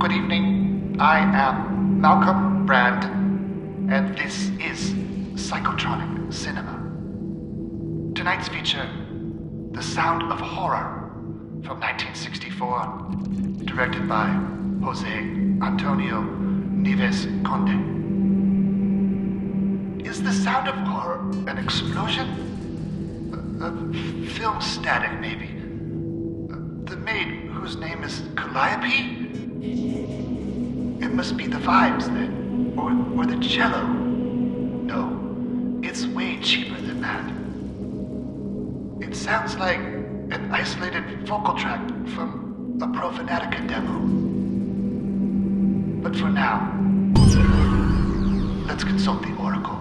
Good evening. I am Malcolm Brand, and this is Psychotronic Cinema. Tonight's feature, The Sound of Horror, from 1964, directed by Jose Antonio Nieves Conde. Is the sound of horror an explosion? A film static, maybe? The maid whose name is Calliope? It must be the vibes then, or the cello. No, it's way cheaper than that. It sounds like an isolated vocal track from a Pro Fanatica demo. But for now, let's consult the oracle.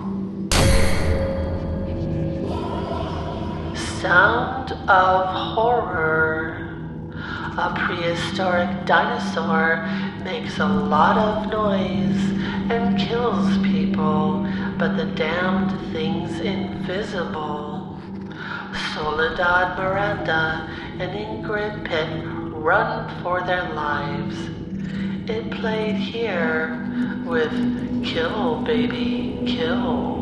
Sound of horror. A prehistoric dinosaur makes a lot of noise and kills people, but the damned thing's invisible. Soledad, Miranda, and Ingrid Pitt run for their lives. It played here with Kill Baby Kill.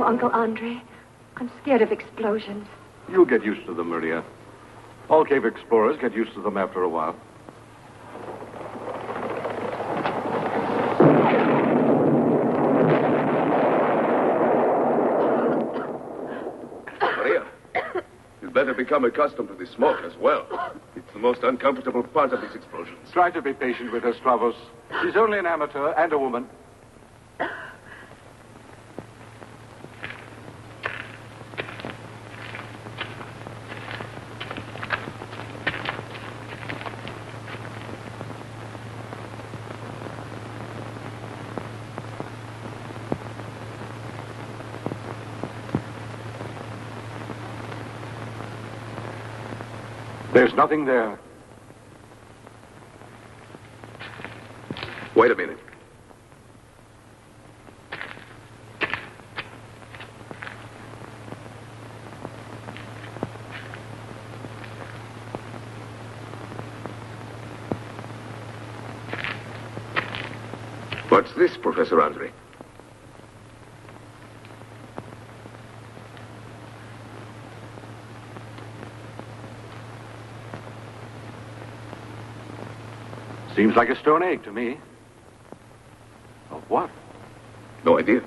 Uncle Andre, I'm scared of explosions. You'll get used to them, Maria. All cave explorers get used to them after a while. Maria, you'd better become accustomed to the smoke as well. It's the most uncomfortable part of these explosions. Try to be patient with her, Stravos. She's only an amateur and a woman. There's nothing there. Wait a minute. What's this, Professor Andre? Seems like a stone egg to me. Of what? No idea.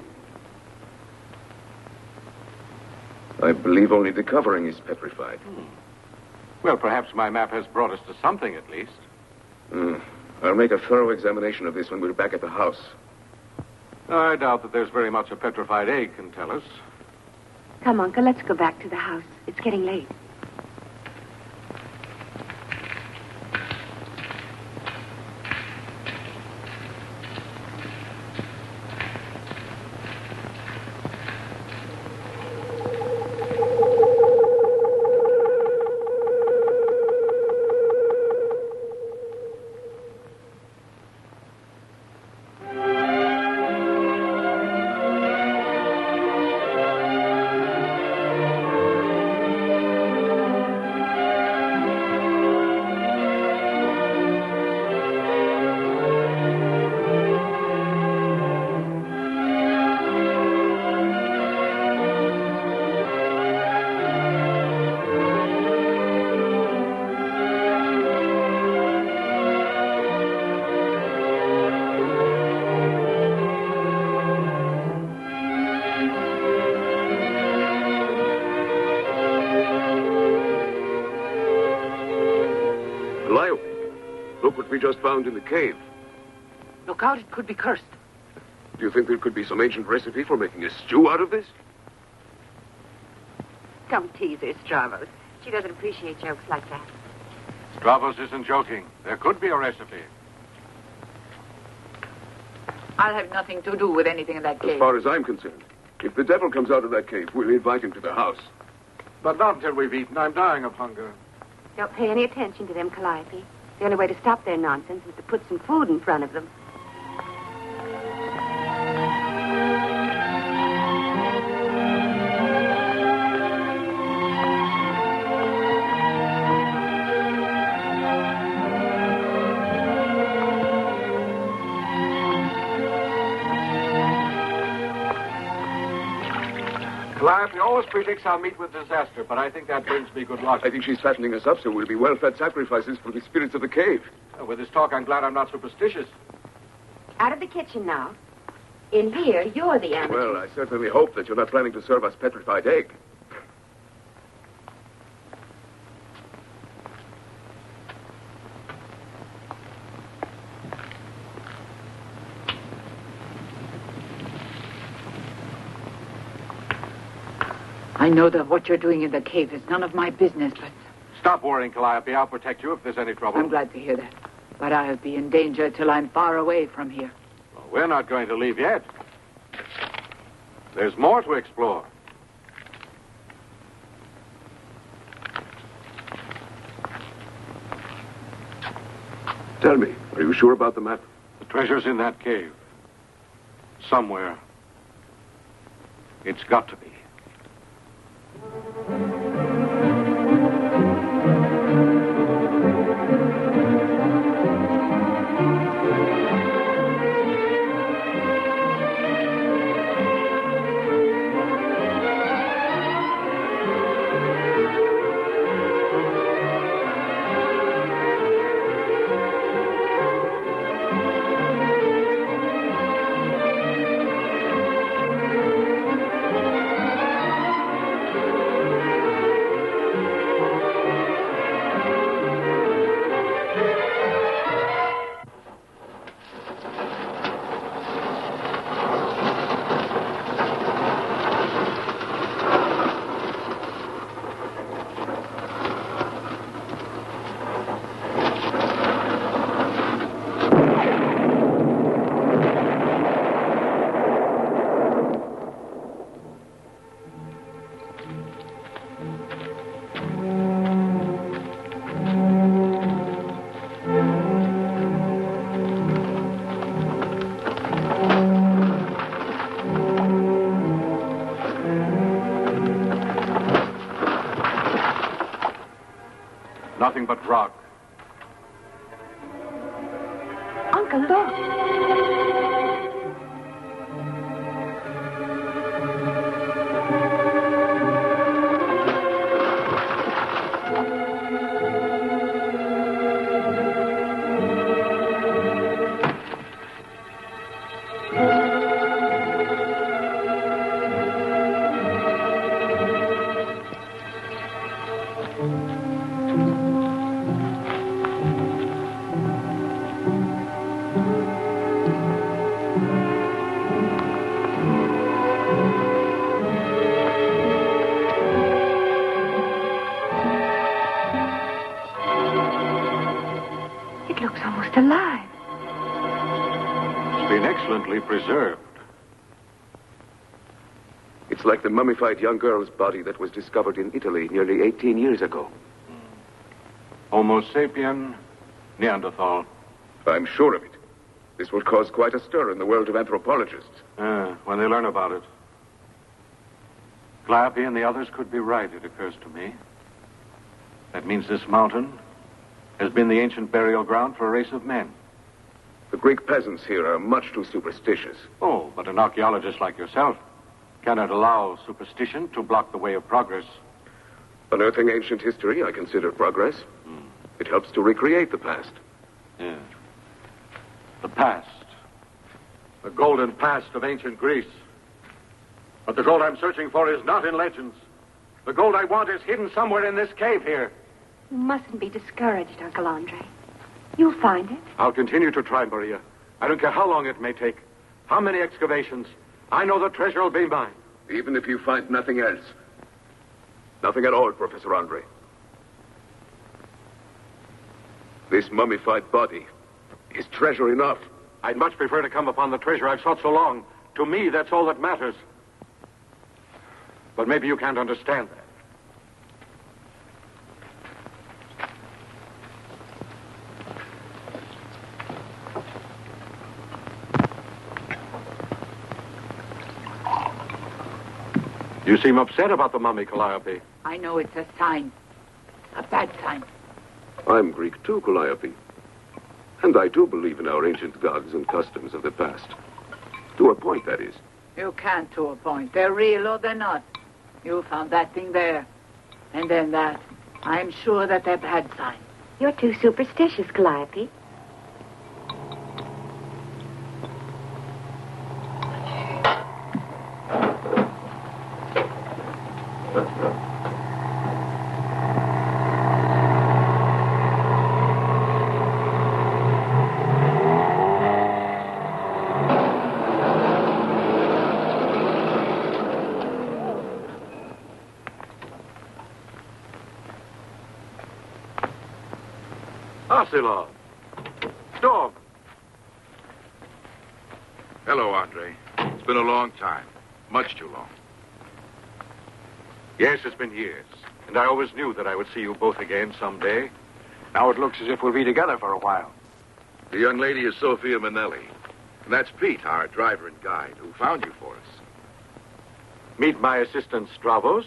I believe only the covering is petrified. Well, perhaps my map has brought us to something at least. I'll make a thorough examination of this when we're back at the house. I doubt that there's very much a petrified egg can tell us. Come, Uncle, let's go back to the house. It's getting late. Look what we just found in the cave. Look out, it could be cursed. Do you think there could be some ancient recipe for making a stew out of this? Don't tease her, Stravos. She doesn't appreciate jokes like that. Stravos isn't joking. There could be a recipe. I'll have nothing to do with anything in that cave. As far as I'm concerned, if the devil comes out of that cave, we'll invite him to the house. But not until we've eaten. I'm dying of hunger. Don't pay any attention to them, Calliope. The only way to stop their nonsense is to put some food in front of them. Calliope always predicts I'll meet with disaster, but I think that brings me good luck. I think she's fattening us up so we'll be well-fed sacrifices for the spirits of the cave. With this talk, I'm glad I'm not superstitious. Out of the kitchen now. In here, you're the amateur. Well, I certainly hope that you're not planning to serve us petrified egg. I know that what you're doing in the cave is none of my business, but... Stop worrying, Calliope. I'll protect you if there's any trouble. I'm glad to hear that. But I'll be in danger till I'm far away from here. Well, we're not going to leave yet. There's more to explore. Tell me, are you sure about the map? The treasure's in that cave. Somewhere. It's got to be. nothing but rock. Uncle, look. It looks almost alive. It's been excellently preserved. It's like the mummified young girl's body that was discovered in Italy nearly 18 years ago. Homo sapien, Neanderthal. I'm sure of it. This will cause quite a stir in the world of anthropologists. When they learn about it. Calliope and the others could be right, it occurs to me. That means this mountain has been the ancient burial ground for a race of men. The Greek peasants here are much too superstitious. Oh, but an archaeologist like yourself cannot allow superstition to block the way of progress. Unearthing ancient history, I consider progress. It helps to recreate the past. Yeah. The past. The golden past of ancient Greece. But the gold I'm searching for is not in legends. The gold I want is hidden somewhere in this cave here. You mustn't be discouraged, Uncle Andre. You'll find it. I'll continue to try, Maria. I don't care how long it may take. How many excavations. I know the treasure will be mine. Even if you find nothing else. Nothing at all, Professor Andre. This mummified body is treasure enough. I'd much prefer to come upon the treasure I've sought so long. To me, that's all that matters. But maybe you can't understand that. You seem upset about the mummy, Calliope. I know it's a sign. A bad sign. I'm Greek too, Calliope. And I do believe in our ancient gods and customs of the past. To a point, that is. You can't to a point. They're real or they're not. You found that thing there. And then that. I'm sure that they're bad signs. You're too superstitious, Calliope. Arcelor. Storm. Hello, Andre. It's been a long time. Much too long. Yes, it's been years. And I always knew that I would see you both again someday. Now it looks as if we'll be together for a while. The young lady is Sophia Manelli. And that's Pete, our driver and guide, who found you for us. Meet my assistant Stravos,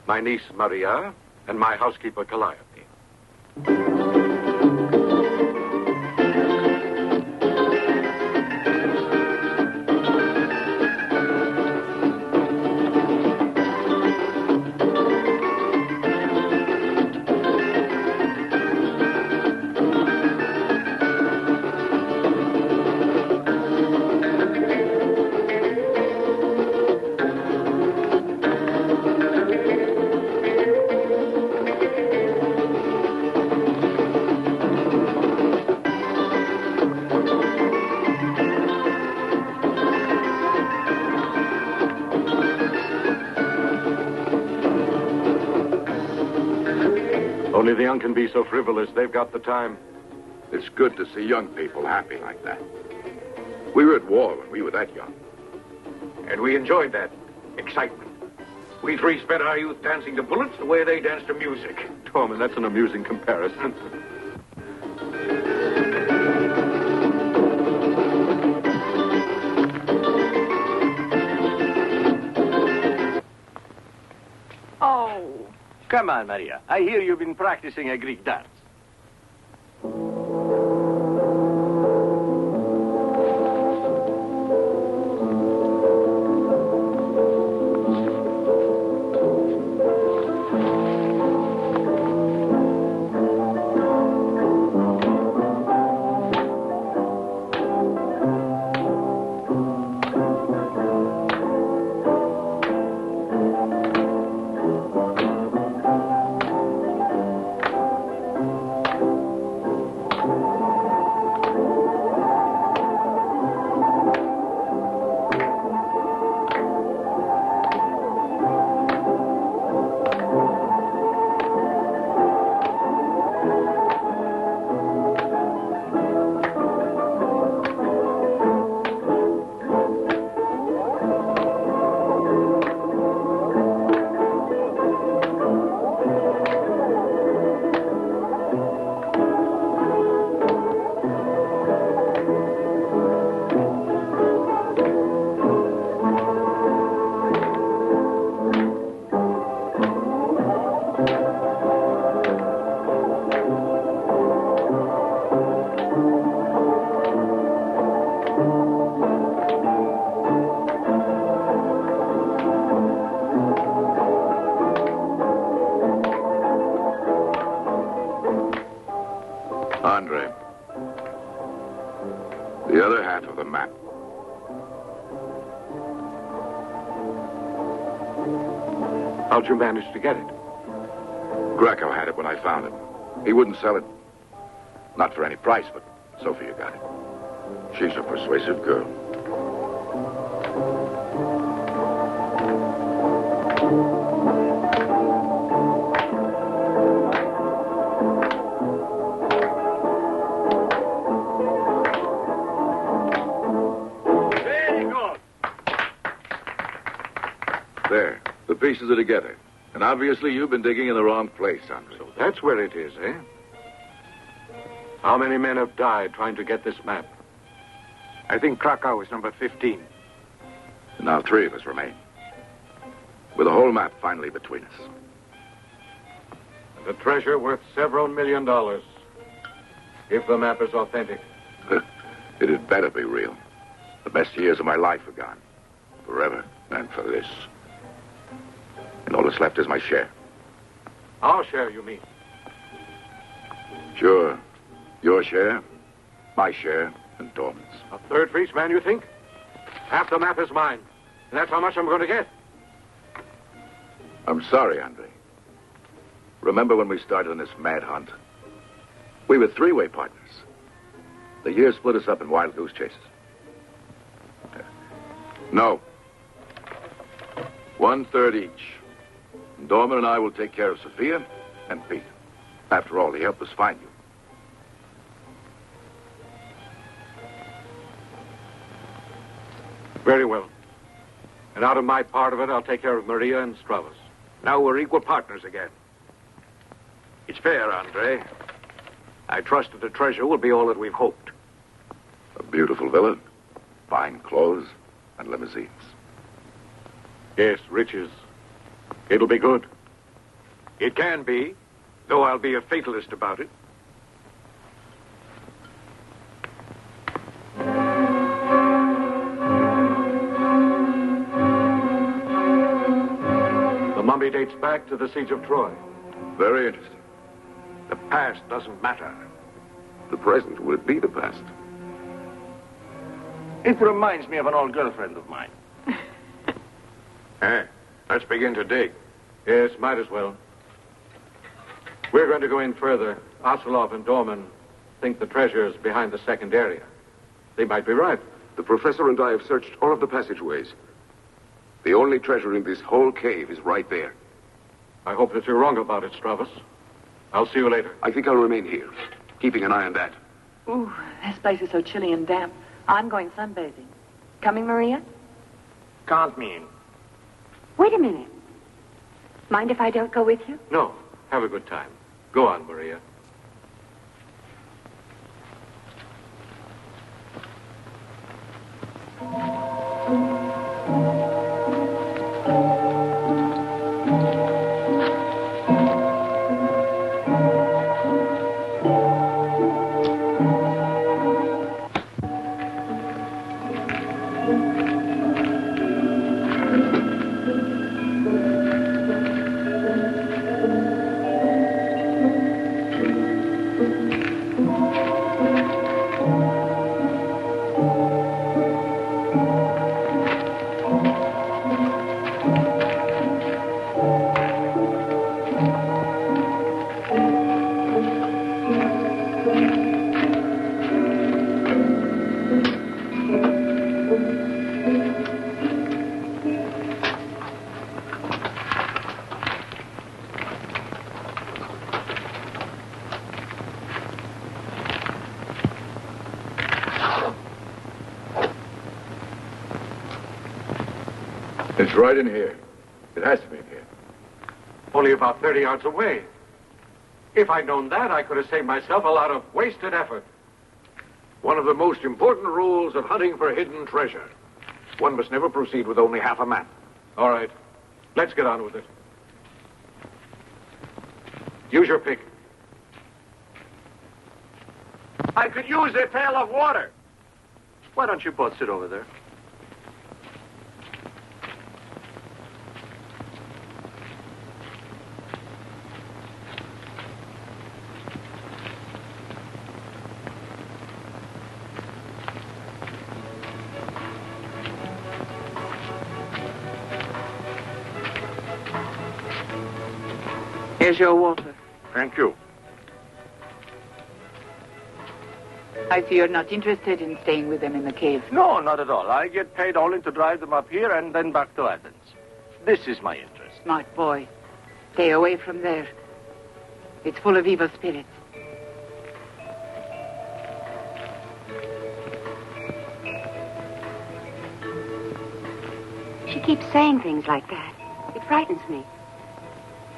my niece Maria, and my housekeeper Calliope. Only the young can be so frivolous. They've got the time. It's good to see young people happy like that. We were at war when we were that young. And we enjoyed that excitement. We three spent our youth dancing to bullets the way they danced to music. Tormund, that's an amusing comparison. Come on, Maria. I hear you've been practicing a Greek dance. Andre. The other half of the map. How'd you manage to get it? Greco had it when I found it. He wouldn't sell it. Not for any price, but Sophia got it. She's a persuasive girl. Very good. There. The pieces are together. And obviously you've been digging in the wrong place, Andre. So that's where it is, eh? How many men have died trying to get this map? I think Krakow is number 15. And now 3 of us remain. With the whole map finally between us. And a treasure worth several $1 million. If the map is authentic. It had better be real. The best years of my life are gone. Forever. And for this. And all that's left is my share. Our share, you mean? Sure. Your share, my share, and Dorman's. A third for each man, you think? Half the map is mine. And that's how much I'm going to get. I'm sorry, Andre. Remember when we started on this mad hunt? We were 3-way partners. The years split us up in wild goose chases. No. 1/3 each. And Dorman and I will take care of Sophia and Pete. After all, he helped us find you. Very well. And out of my part of it, I'll take care of Maria and Stravas. Now we're equal partners again. It's fair, Andre. I trust that the treasure will be all that we've hoped. A beautiful villa, fine clothes, and limousines. Yes, riches. It'll be good. It can be, though I'll be a fatalist about it. The mummy dates back to the siege of Troy. Very interesting. The past doesn't matter. The present would be the past. It reminds me of an old girlfriend of mine. Let's begin to dig. Yes, might as well. We're going to go in further. Ocelov and Dorman think the treasure's behind the second area. They might be right. The professor and I have searched all of the passageways. The only treasure in this whole cave is right there. I hope that you're wrong about it, Stravas. I'll see you later. I think I'll remain here, keeping an eye on that. Ooh, this place is so chilly and damp. I'm going sunbathing. Coming, Maria? Can't mean. Wait a minute. Mind if I don't go with you? No, have a good time. Go on, Maria. It's right in here. It has to be in here. Only about 30 yards away. If I'd known that, I could have saved myself a lot of wasted effort. One of the most important rules of hunting for hidden treasure. One must never proceed with only half a map. All right. Let's get on with it. Use your pick. I could use a pail of water. Why don't you both sit over there? Here's your water. Thank you. I see you're not interested in staying with them in the cave. No, not at all. I get paid only to drive them up here and then back to Athens. This is my interest. Smart boy. Stay away from there. It's full of evil spirits. She keeps saying things like that. It frightens me.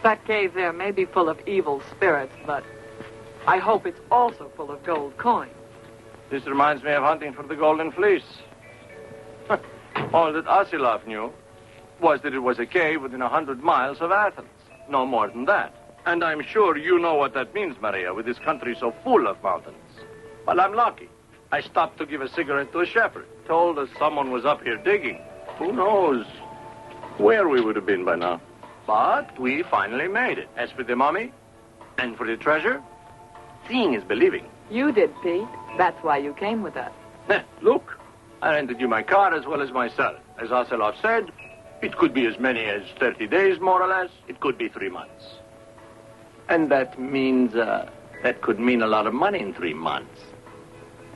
That cave there may be full of evil spirits, but I hope it's also full of gold coins. This reminds me of hunting for the Golden Fleece. All that Asilov knew was that it was a cave within 100 miles of Athens. No more than that. And I'm sure you know what that means, Maria, with this country so full of mountains. Well, I'm lucky. I stopped to give a cigarette to a shepherd. Told us someone was up here digging. Who knows where we would have been by now. But we finally made it. As for the mummy and for the treasure, seeing is believing. You did, Pete. That's why you came with us. Look, I rented you my car as well as myself. As Asilov said, it could be as many as 30 days, more or less. It could be 3 months. And that means, that could mean a lot of money in 3 months.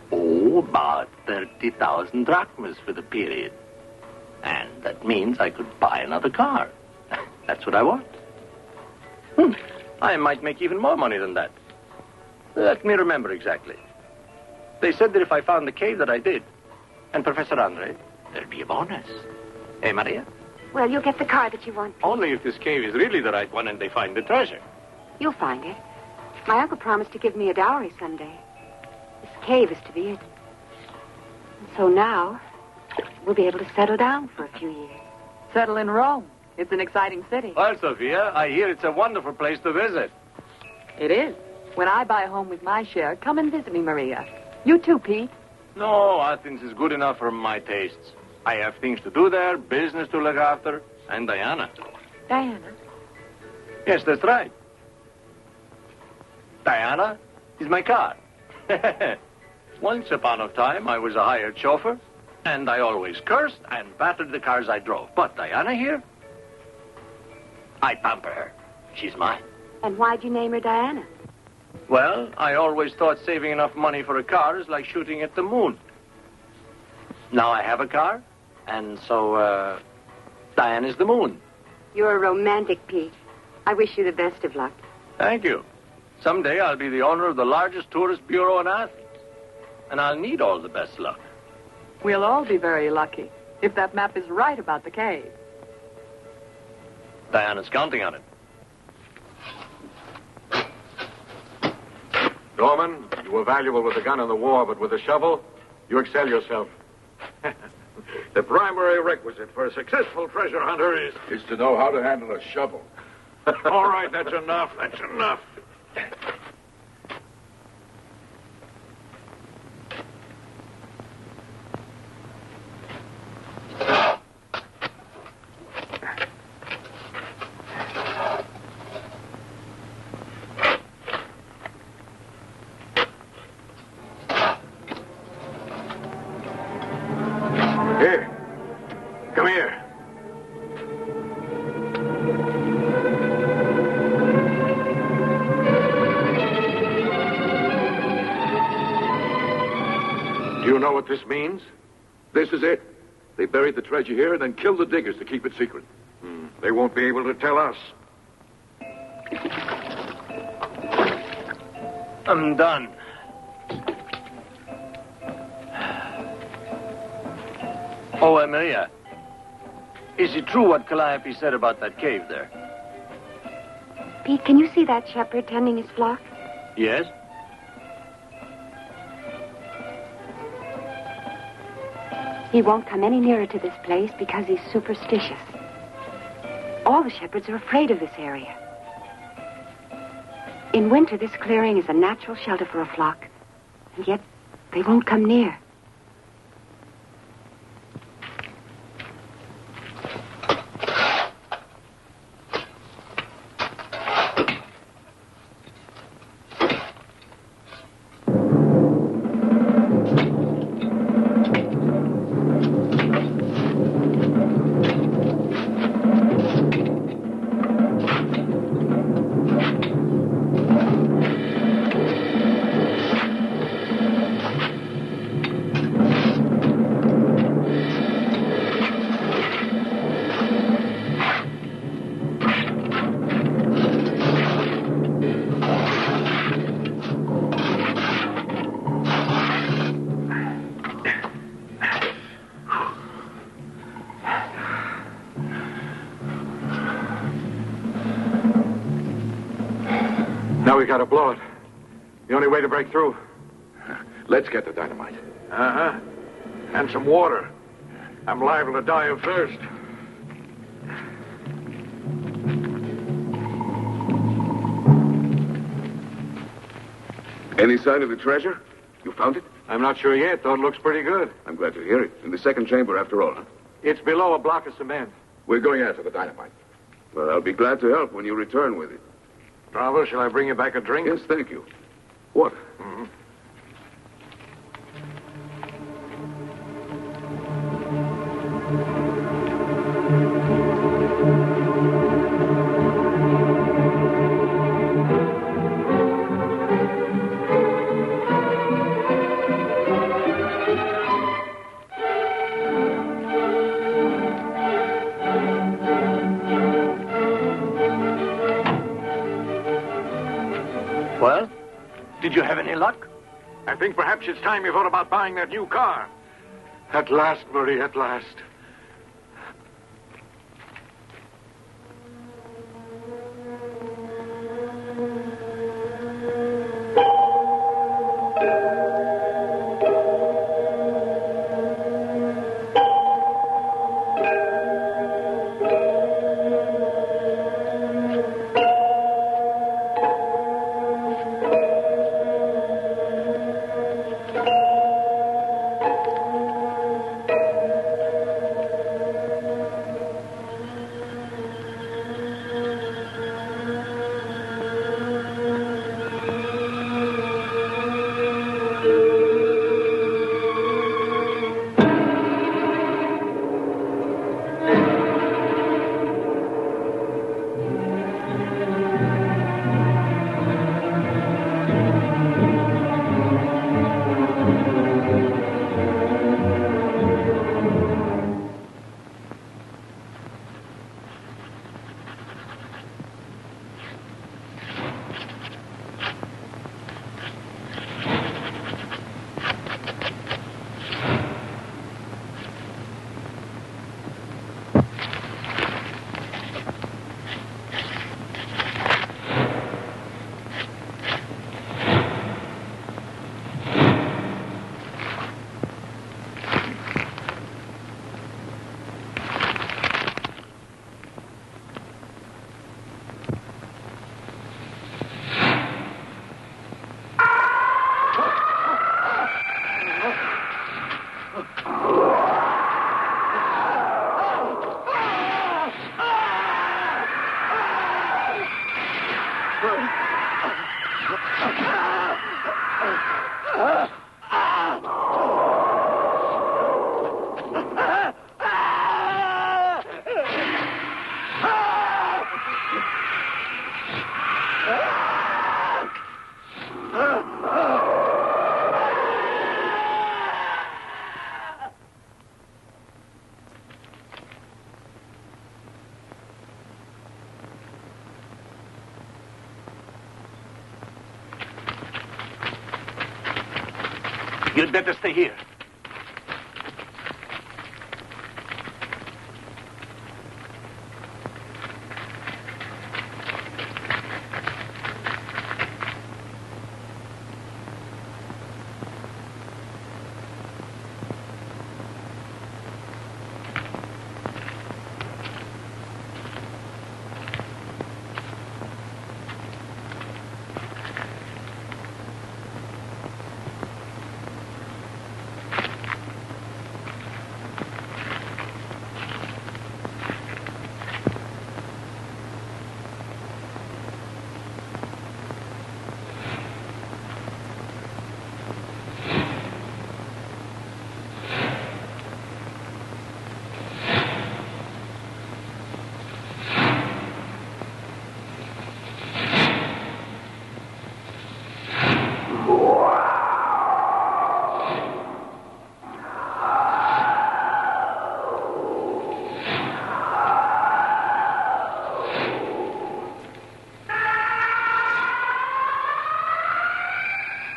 Oh, about 30,000 drachmas for the period. And that means I could buy another car. That's what I want. I might make even more money than that. Let me remember exactly. They said that if I found the cave that I did, and Professor Andre, there'd be a bonus. Eh, Maria? Well, you'll get the car that you want. Only if this cave is really the right one and they find the treasure. You'll find it. My uncle promised to give me a dowry someday. This cave is to be it. And so now, we'll be able to settle down for a few years. Settle in Rome. It's an exciting city. Well, Sophia, I hear it's a wonderful place to visit. It is. When I buy a home with my share, come and visit me, Maria. You too, Pete. No, Athens is good enough for my tastes. I have things to do there, business to look after, and Diana. Diana? Yes, that's right. Diana is my car. Once upon a time, I was a hired chauffeur, and I always cursed and battered the cars I drove. But Diana here, I pamper her. She's mine. And why'd you name her Diana? Well, I always thought saving enough money for a car is like shooting at the moon. Now I have a car, and so, Diana's the moon. You're a romantic, Pete. I wish you the best of luck. Thank you. Someday I'll be the owner of the largest tourist bureau in Athens. And I'll need all the best luck. We'll all be very lucky if that map is right about the cave. Diana's counting on it. Norman, you were valuable with the gun in the war, but with the shovel, you excel yourself. The primary requisite for a successful treasure hunter is to know how to handle a shovel. All right, that's enough. That's enough. Here. Come here. you know what this means? This is it. They buried the treasure here and then killed the diggers to keep it secret. They won't be able to tell us. I'm done. Oh, Maria. Is it true what Calliope said about that cave there? Pete, can you see that shepherd tending his flock? Yes? He won't come any nearer to this place because he's superstitious. All the shepherds are afraid of this area. In winter, this clearing is a natural shelter for a flock, and yet they won't come near. Now we gotta blow it. The only way to break through. Let's get the dynamite. Uh-huh. And some water. I'm liable to die of thirst. Any sign of the treasure? You found it? I'm not sure yet, though it looks pretty good. I'm glad to hear it. In the second chamber, after all, huh? It's below a block of cement. We're going after the dynamite. Well, I'll be glad to help when you return with it. Bravo, shall I bring you back a drink? Yes, thank you. Water. Mm-hmm. Well, did you have any luck? I think perhaps it's time you thought about buying that new car. At last, Marie, at last. You'd better stay here.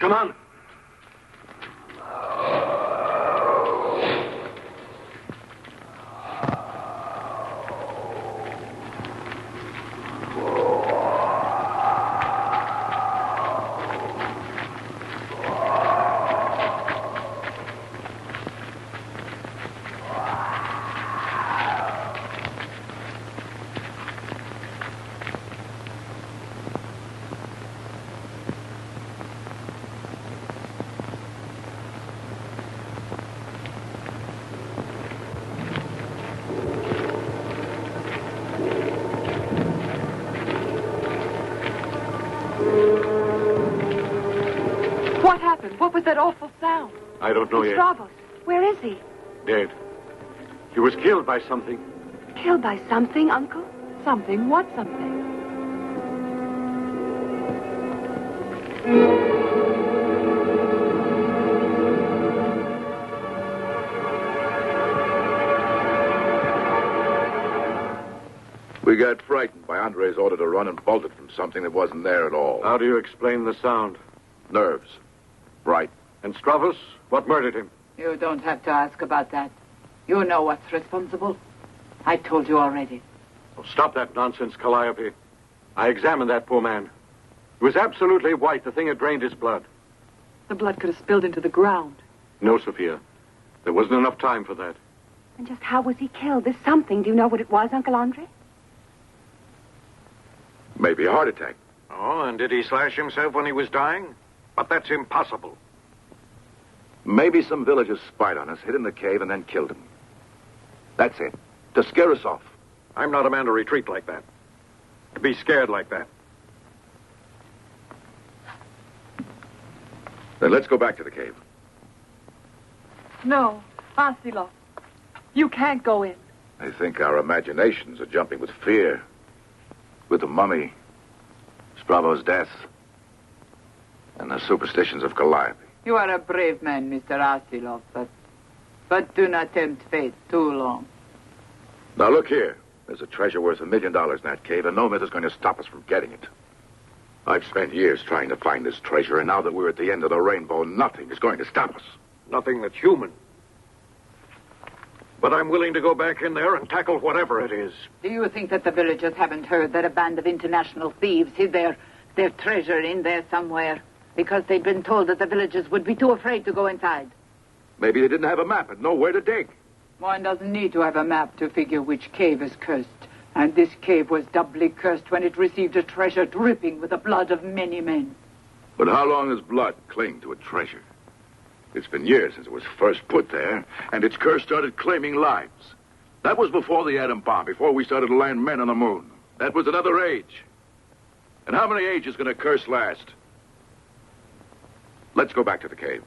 Come on. What happened? What was that awful sound? I don't know yet. Stravos, where is he? Dead. He was killed by something. Killed by something, Uncle? Something? What something? We got frightened by Andre's order to run and bolted from something that wasn't there at all. How do you explain the sound? Nerves. Right. And Stravos? What murdered him? You don't have to ask about that. You know what's responsible. I told you already. Oh, stop that nonsense, Calliope. I examined that poor man. He was absolutely white. The thing had drained his blood. The blood could have spilled into the ground. No, Sophia. There wasn't enough time for that. And just how was he killed? This something. Do you know what it was, Uncle Andre? Maybe a heart attack. Oh, and did he slash himself when he was dying? But that's impossible. Maybe some villagers spied on us, hid in the cave, and then killed him. That's it. To scare us off. I'm not a man to retreat like that. To be scared like that. Then let's go back to the cave. No, Asilov. You can't go in. I think our imaginations are jumping with fear. With the mummy, Stravos' death, and the superstitions of Calliope. You are a brave man, Mr. Asilov, but do not tempt fate too long. Now look here. There's a treasure worth $1 million in that cave, and no myth is going to stop us from getting it. I've spent years trying to find this treasure, and now that we're at the end of the rainbow, nothing is going to stop us. Nothing that's human. But I'm willing to go back in there and tackle whatever it is. Do you think that the villagers haven't heard that a band of international thieves hid their treasure in there somewhere? Because they'd been told that the villagers would be too afraid to go inside. Maybe they didn't have a map and know where to dig. One doesn't need to have a map to figure which cave is cursed. And this cave was doubly cursed when it received a treasure dripping with the blood of many men. But how long does blood cling to a treasure? It's been years since it was first put there, and its curse started claiming lives. That was before the atom bomb, before we started to land men on the moon. That was another age. And how many ages can a curse last? Let's go back to the cave.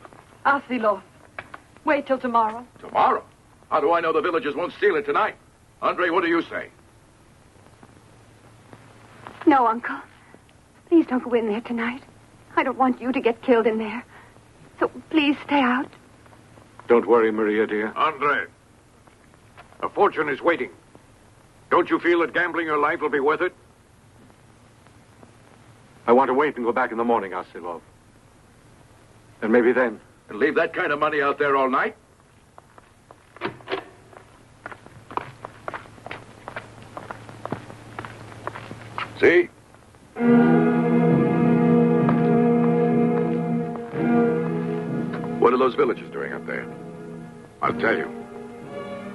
Asilov, wait till tomorrow. Tomorrow? How do I know the villagers won't steal it tonight? Andre, what do you say? No, Uncle. Please don't go in there tonight. I don't want you to get killed in there. So please stay out. Don't worry, Maria, dear. Andre, a fortune is waiting. Don't you feel that gambling your life will be worth it? I want to wait and go back in the morning, Asilov. And maybe then And leave that kind of money out there all night? See? What are those villagers doing up there? I'll tell you.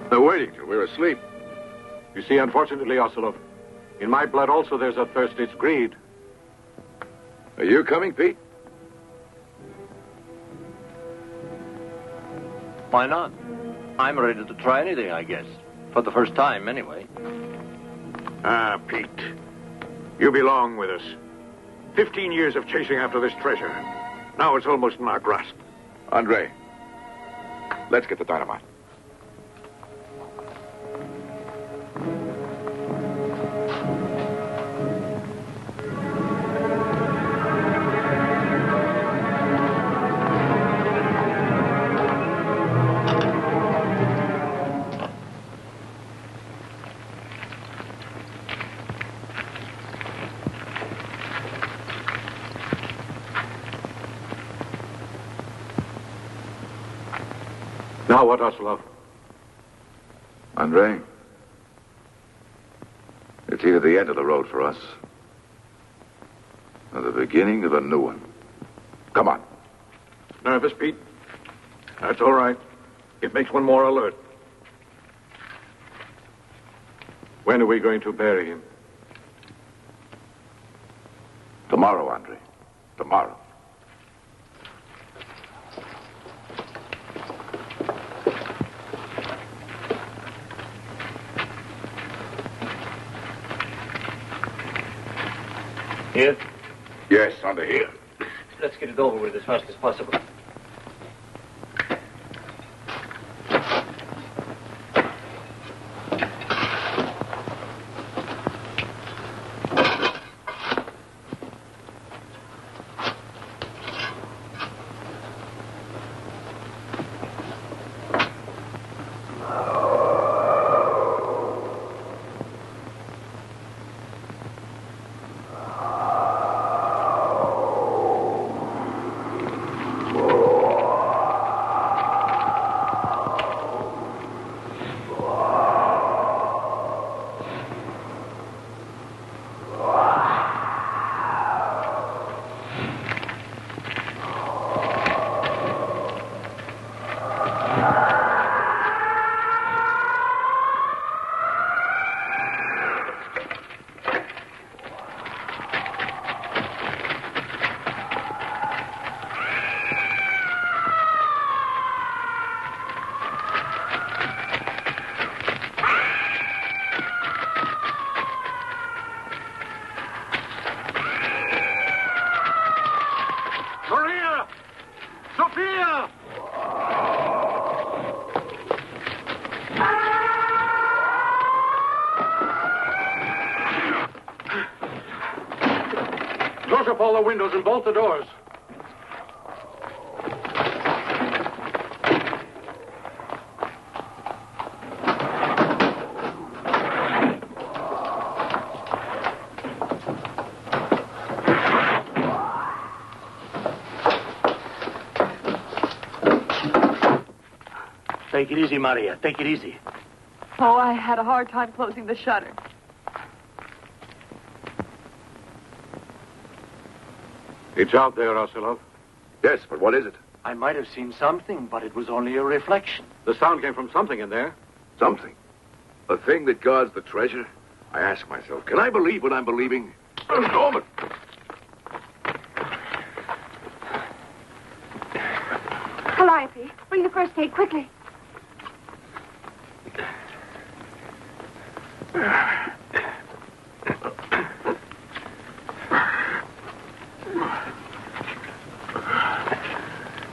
They're waiting till we're asleep. You see, unfortunately, Ocelot, in my blood also there's a thirst. It's greed. Are you coming, Pete? Why not? I'm ready to try anything, I guess. For the first time, anyway. Ah, Pete. You belong with us. 15 years of chasing after this treasure. Now it's almost in our grasp. Andre, let's get the dynamite. Now what, Ocelot? Andre, it's either the end of the road for us or the beginning of a new one. Come on. Nervous, Pete? That's all right. It makes one more alert. When are we going to bury him? Tomorrow, Andre. Tomorrow. Here? Yes, under here. Let's get it over with as fast as possible. Close up all the windows and bolt the doors. Take it easy, Maria. Take it easy. Oh, I had a hard time closing the shutter. It's out there, Ocelot. Yes, but what is it? I might have seen something, but it was only a reflection. The sound came from something in there. Something. A thing that guards the treasure? I ask myself, can I believe what I'm believing? Norman! Calliope, bring the first aid quickly.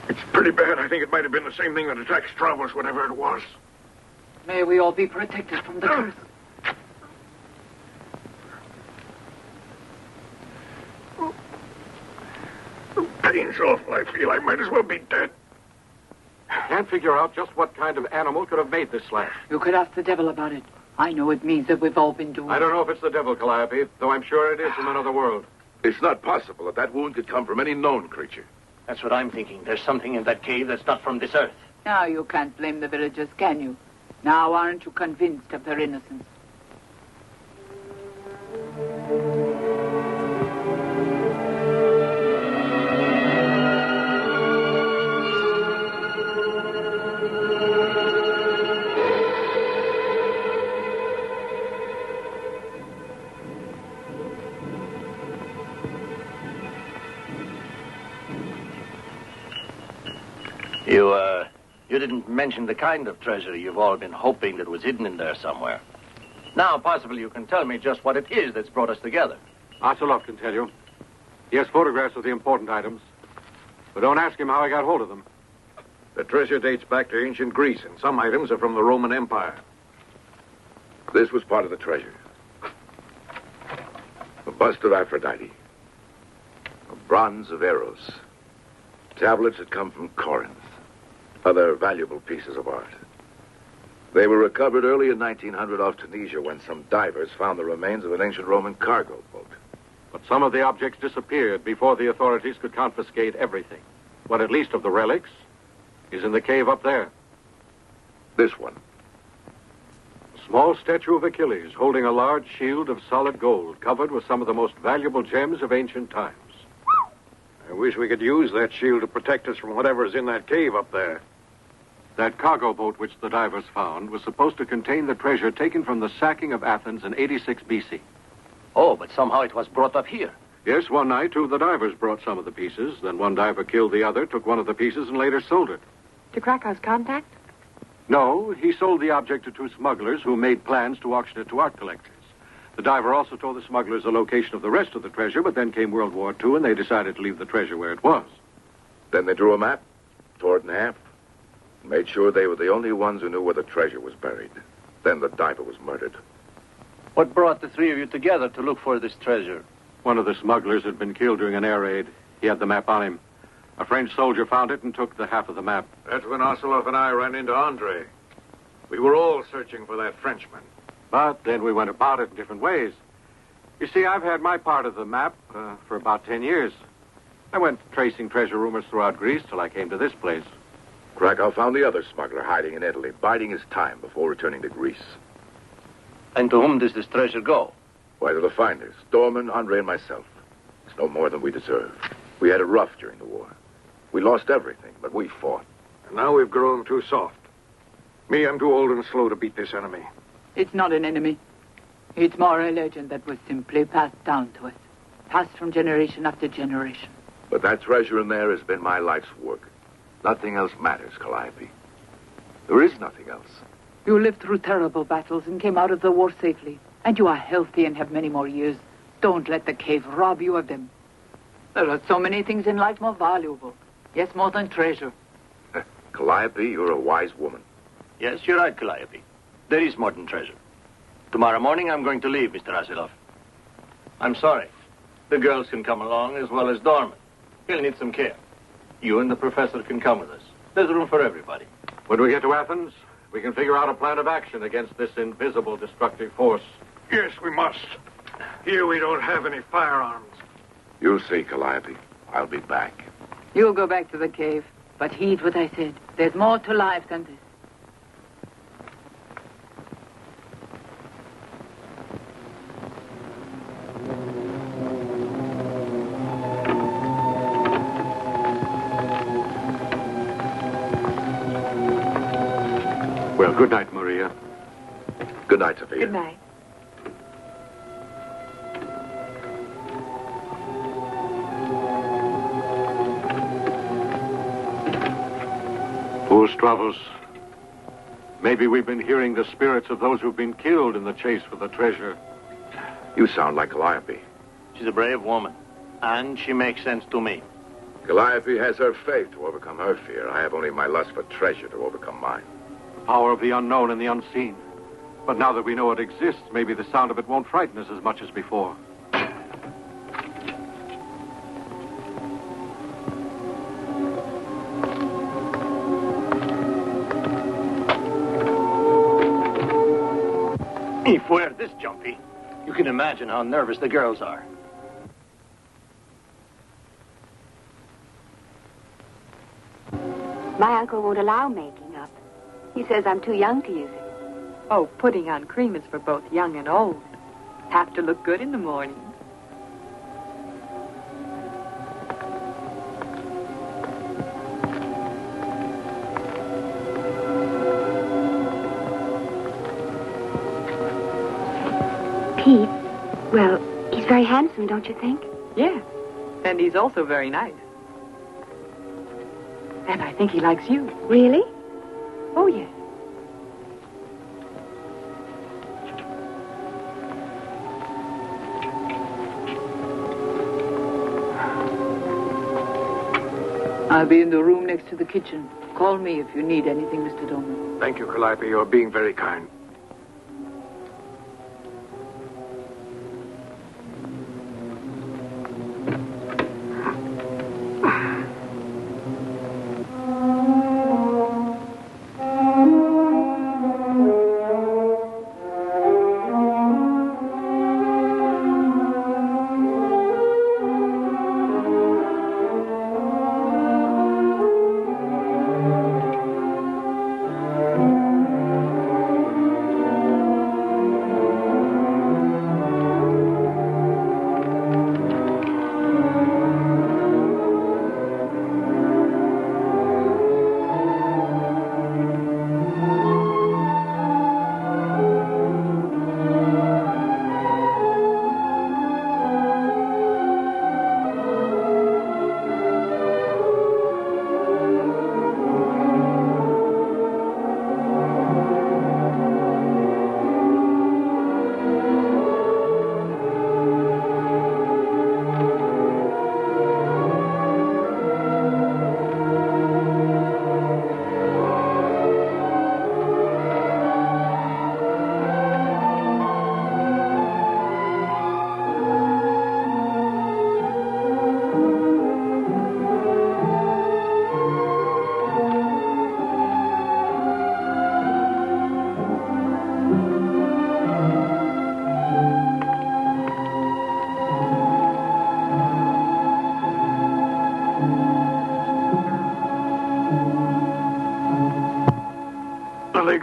It's pretty bad. I think it might have been the same thing that attacked Stravos, whatever it was. May we all be protected from the curse. The pain's awful. I feel I might as well be dead. Can't figure out just what kind of animal could have made this slash. You could ask the devil about it. I know it means that we've all been doomed. I don't know if it's the devil, Calliope, though I'm sure it is from another world. It's not possible that that wound could come from any known creature. That's what I'm thinking. There's something in that cave that's not from this earth. Now you can't blame the villagers, can you? Now aren't you convinced of their innocence? You didn't mention the kind of treasure you've all been hoping that was hidden in there somewhere. Now, possibly you can tell me just what it is that's brought us together. Ocelot can tell you. He has photographs of the important items. But don't ask him how I got hold of them. The treasure dates back to ancient Greece, and some items are from the Roman Empire. This was part of the treasure. A bust of Aphrodite. A bronze of Eros. Tablets that come from Corinth. Other valuable pieces of art. They were recovered early in 1900 off Tunisia when some divers found the remains of an ancient Roman cargo boat. But some of the objects disappeared before the authorities could confiscate everything. What at least of the relics is in the cave up there. This one. A small statue of Achilles holding a large shield of solid gold covered with some of the most valuable gems of ancient times. I wish we could use that shield to protect us from whatever's in that cave up there. That cargo boat which the divers found was supposed to contain the treasure taken from the sacking of Athens in 86 BC. Oh, but somehow it was brought up here. Yes, one night, two of the divers brought some of the pieces. Then one diver killed the other, took one of the pieces, and later sold it. To Krakow's contact? No, he sold the object to two smugglers who made plans to auction it to art collectors. The diver also told the smugglers the location of the rest of the treasure, but then came World War II, and they decided to leave the treasure where it was. Then they drew a map, tore it in half, and made sure they were the only ones who knew where the treasure was buried. Then the diver was murdered. What brought the three of you together to look for this treasure? One of the smugglers had been killed during an air raid. He had the map on him. A French soldier found it and took the half of the map. That's when Ocelot and I ran into Andre. We were all searching for that Frenchman. But then we went about it in different ways. You see, I've had my part of the map for about 10 years. I went tracing treasure rumors throughout Greece till I came to this place. Krakow found the other smuggler hiding in Italy, biding his time before returning to Greece. And to whom does this treasure go? Why, to the finders, Dorman, Andre, and myself. It's no more than we deserve. We had it rough during the war. We lost everything, but we fought. And now we've grown too soft. Me, I'm too old and slow to beat this enemy. It's not an enemy. It's more a legend that was simply passed down to us. Passed from generation after generation. But that treasure in there has been my life's work. Nothing else matters, Calliope. There is nothing else. You lived through terrible battles and came out of the war safely. And you are healthy and have many more years. Don't let the cave rob you of them. There are so many things in life more valuable. Yes, more than treasure. Calliope, you're a wise woman. Yes, you're right, Calliope. There is more than treasure. Tomorrow morning, I'm going to leave, Mr. Ocelot. I'm sorry. The girls can come along as well as Dorman. He'll need some care. You and the professor can come with us. There's room for everybody. When we get to Athens, we can figure out a plan of action against this invisible destructive force. Yes, we must. Here we don't have any firearms. You'll see, Calliope. I'll be back. You'll go back to the cave. But heed what I said. There's more to life than this. Well, good night, Maria. Good night, Sophia. Good night. Poor Stravos. Maybe we've been hearing the spirits of those who've been killed in the chase for the treasure. You sound like Calliope. She's a brave woman, and she makes sense to me. Calliope has her faith to overcome her fear. I have only my lust for treasure to overcome mine. Power of the unknown and the unseen. But now that we know it exists, maybe the sound of it won't frighten us as much as before. If we're this jumpy, you can imagine how nervous the girls are. My uncle won't allow making up. He says I'm too young to use it. Oh, putting on cream is for both young and old. Have to look good in the morning. Pete, well, he's very handsome, don't you think? Yes, and he's also very nice. And I think he likes you. Really? Oh, yes. I'll be in the room next to the kitchen. Call me if you need anything, Mr. Dorman. Thank you, Calliope. You're being very kind.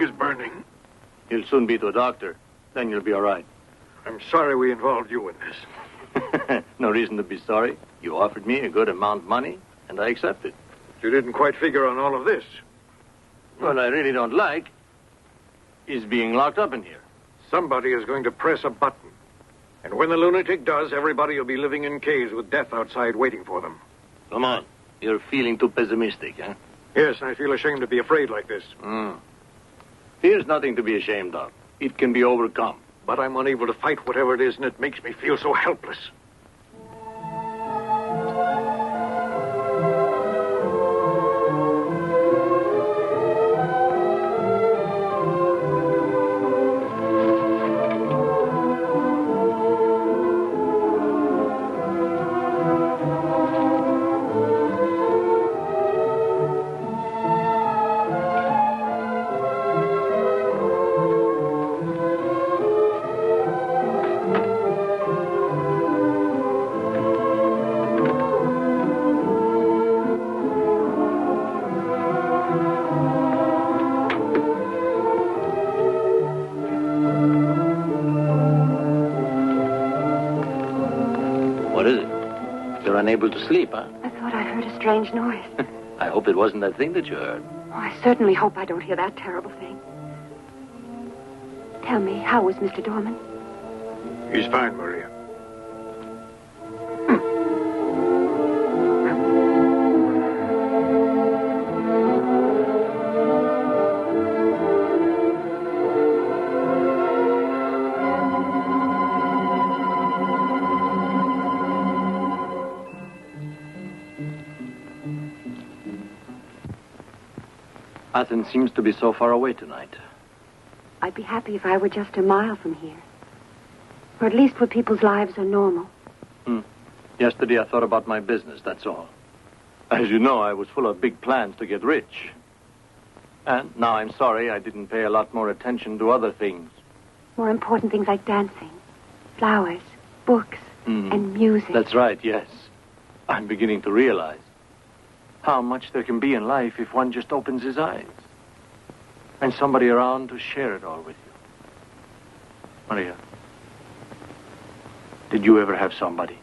Is burning. You'll soon be to a doctor. Then you'll be all right. I'm sorry we involved you in this. No reason to be sorry. You offered me a good amount of money, and I accepted. You didn't quite figure on all of this. What I really don't like is being locked up in here. Somebody is going to press a button. And when the lunatic does, everybody will be living in caves with death outside waiting for them. Come on. You're feeling too pessimistic, huh? Yes, I feel ashamed to be afraid like this. Here's nothing to be ashamed of. It can be overcome. But I'm unable to fight whatever it is, and it makes me feel so helpless. Unable to sleep, huh? I thought I heard a strange noise. I hope it wasn't that thing that you heard. Oh, I certainly hope I don't hear that terrible thing. Tell me, how was Mr. Dorman? He's fine, Maria. Athens seems to be so far away tonight. I'd be happy if I were just a mile from here. Or at least where people's lives are normal. Yesterday I thought about my business, that's all. As you know, I was full of big plans to get rich. And now I'm sorry I didn't pay a lot more attention to other things. More important things like dancing, flowers, books, and music. That's right, yes. I'm beginning to realize. how much there can be in life if one just opens his eyes. And somebody around to share it all with you. Maria, did you ever have somebody?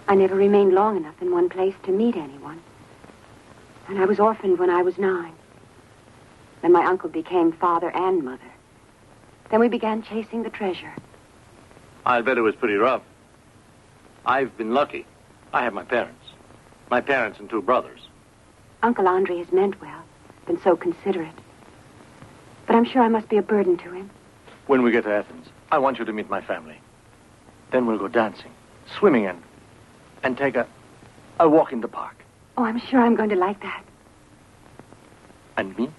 I never remained long enough in one place to meet anyone. And I was orphaned when I was 9. Then my uncle became father and mother. Then we began chasing the treasure. I'll bet it was pretty rough. I've been lucky. I have my parents. My parents and 2 brothers. Uncle Andre has meant well, been so considerate. But I'm sure I must be a burden to him. When we get to Athens, I want you to meet my family. Then we'll go dancing, swimming, and take a walk in the park. Oh, I'm sure I'm going to like that. And me?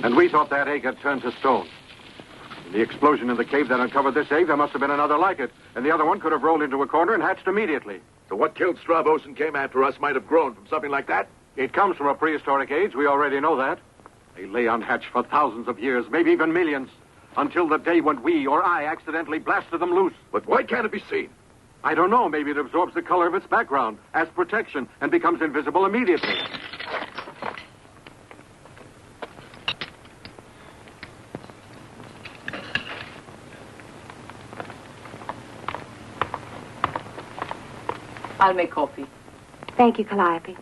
And we thought that egg had turned to stone. In the explosion in the cave that uncovered this egg, there must have been another like it. And the other one could have rolled into a corner and hatched immediately. So what killed Stravos and came after us might have grown from something like that? It comes from a prehistoric age. We already know that. They lay unhatched for thousands of years, maybe even millions, until the day when we or I accidentally blasted them loose. But why can't it be seen? I don't know. Maybe it absorbs the color of its background as protection and becomes invisible immediately. I'll make coffee. Thank you, Calliope.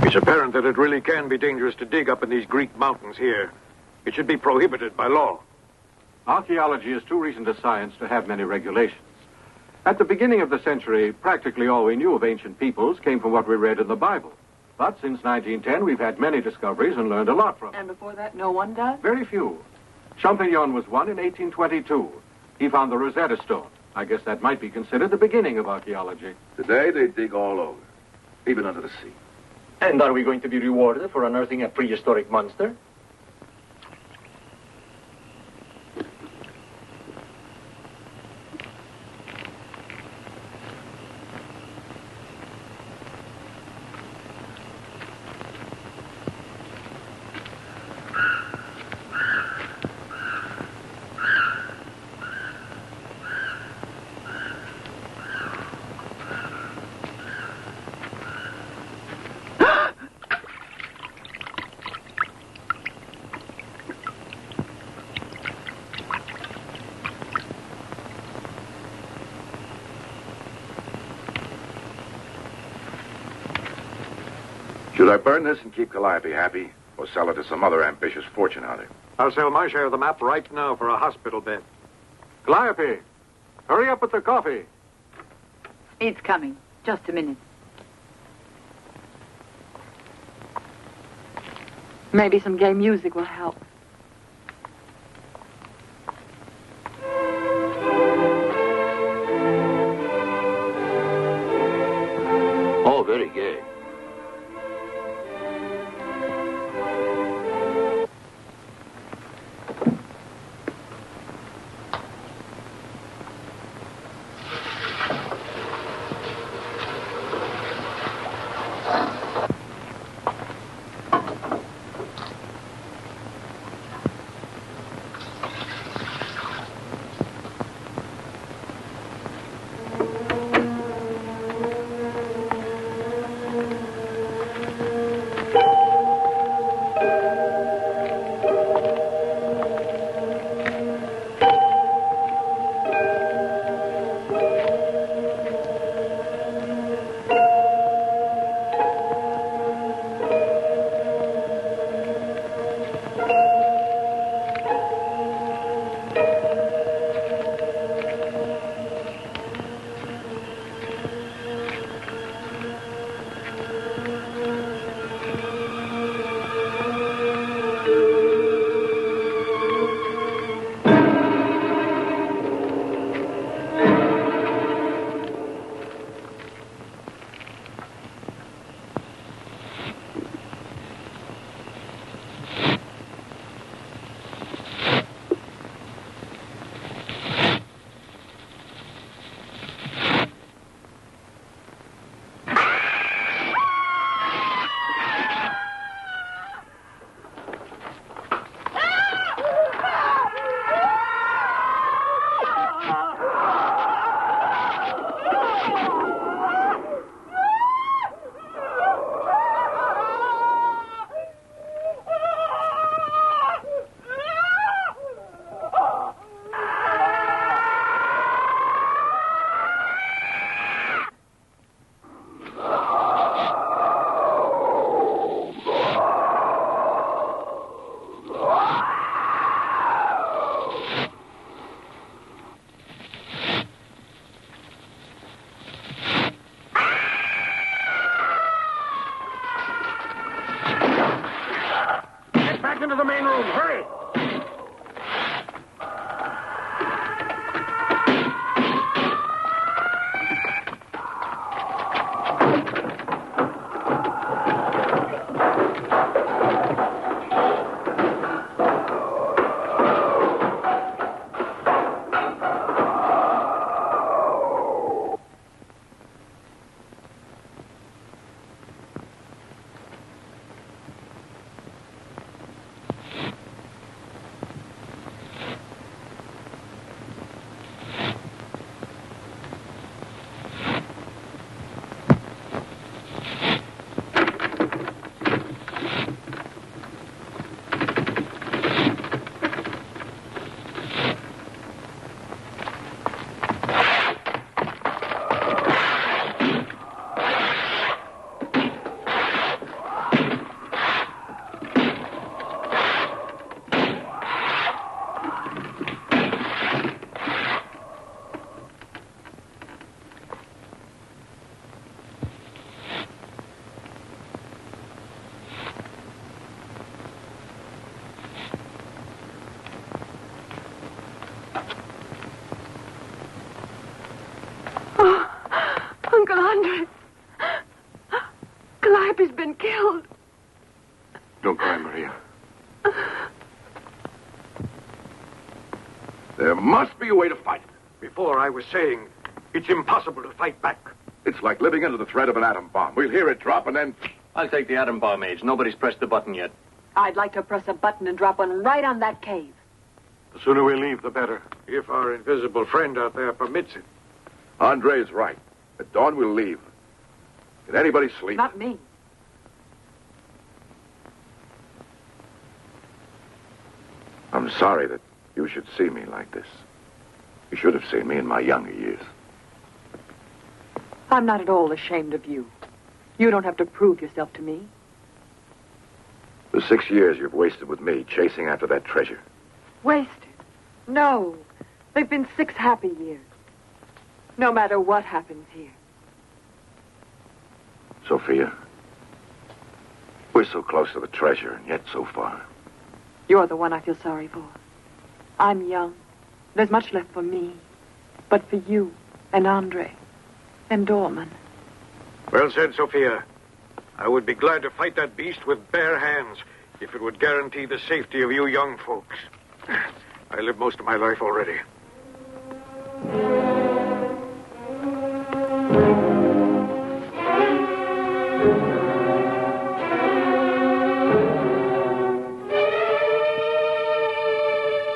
It's apparent that it really can be dangerous to dig up in these Greek mountains here. It should be prohibited by law. Archaeology is too recent a science to have many regulations. At the beginning of the century, practically all we knew of ancient peoples came from what we read in the Bible. But since 1910, we've had many discoveries and learned a lot from them. And before that, no one does? Very few. Champignon was one in 1822. He found the Rosetta Stone. I guess that might be considered the beginning of archaeology. Today, they dig all over, even under the sea. And are we going to be rewarded for unearthing a prehistoric monster? Should I burn this and keep Calliope happy, or sell it to some other ambitious fortune hunter? I'll sell my share of the map right now for a hospital bed. Calliope, hurry up with the coffee. It's coming. Just a minute. Maybe some gay music will help. Oh, very gay. Into the main room, hurry! Uncle Andre. Calliope's been killed. Don't cry, Maria. There must be a way to fight it. Before I was saying, it's impossible to fight back. It's like living under the threat of an atom bomb. We'll hear it drop and then... I'll take the atom bomb age. Nobody's pressed the button yet. I'd like to press a button and drop one right on that cave. The sooner we leave, the better. If our invisible friend out there permits it. Andre's right. At dawn, we'll leave. Can anybody sleep? Not me. I'm sorry that you should see me like this. You should have seen me in my younger years. I'm not at all ashamed of you. You don't have to prove yourself to me. The 6 years you've wasted with me chasing after that treasure. Wasted? No. They've been 6 happy years. No matter what happens here. Sophia, We're so close to the treasure, and yet so far. You're the one I feel sorry for. I'm young. There's much left for me. But for you, and Andre, and Dorman. Well said, Sophia. I would be glad to fight that beast with bare hands if it would guarantee the safety of you young folks. I lived most of my life already.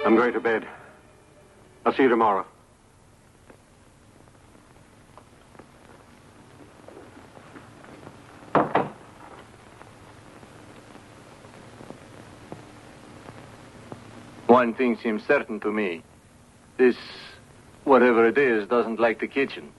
I'm going to bed. I'll see you tomorrow. One thing seems certain to me. This, whatever it is, doesn't like the kitchen.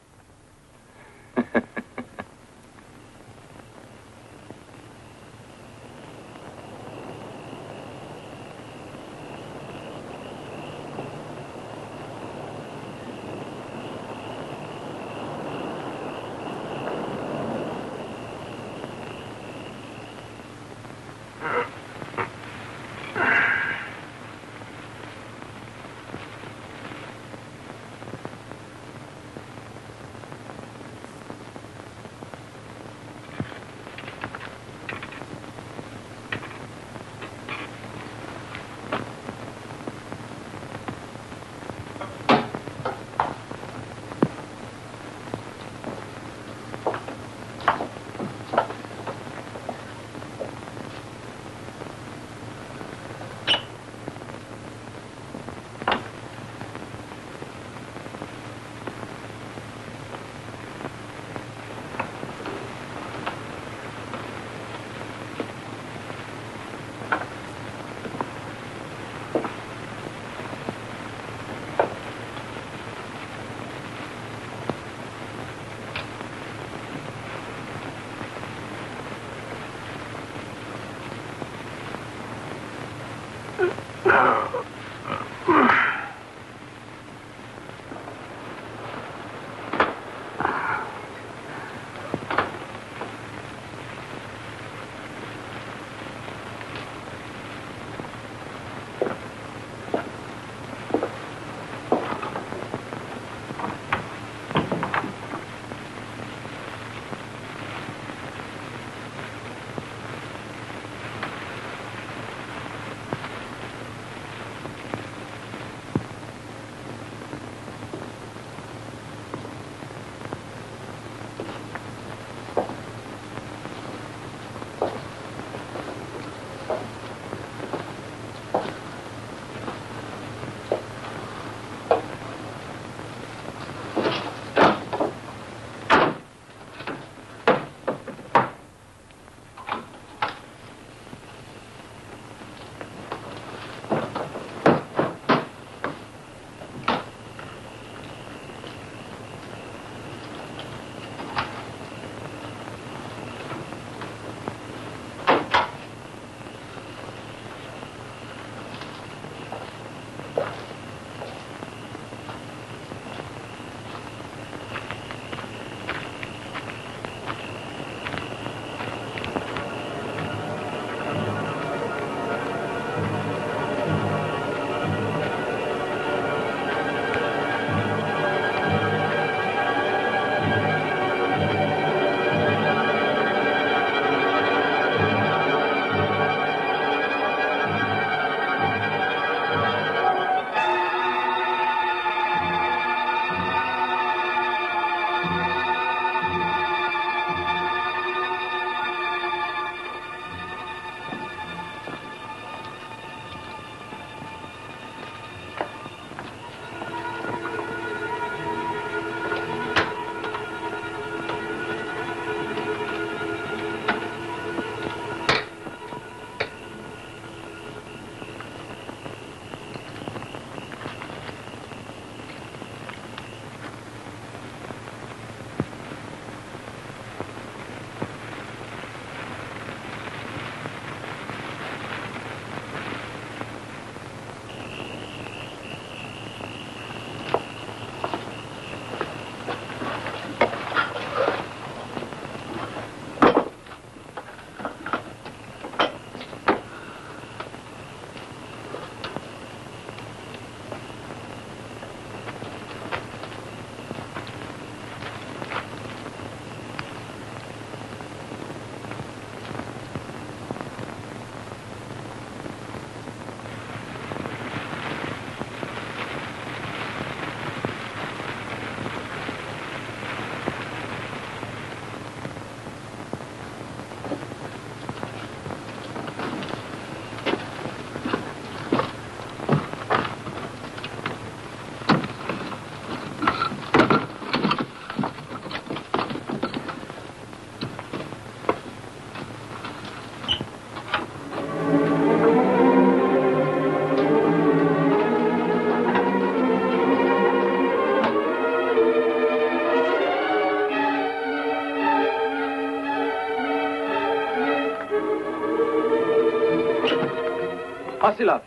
Vasilov,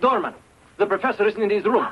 doorman, the professor isn't in his room.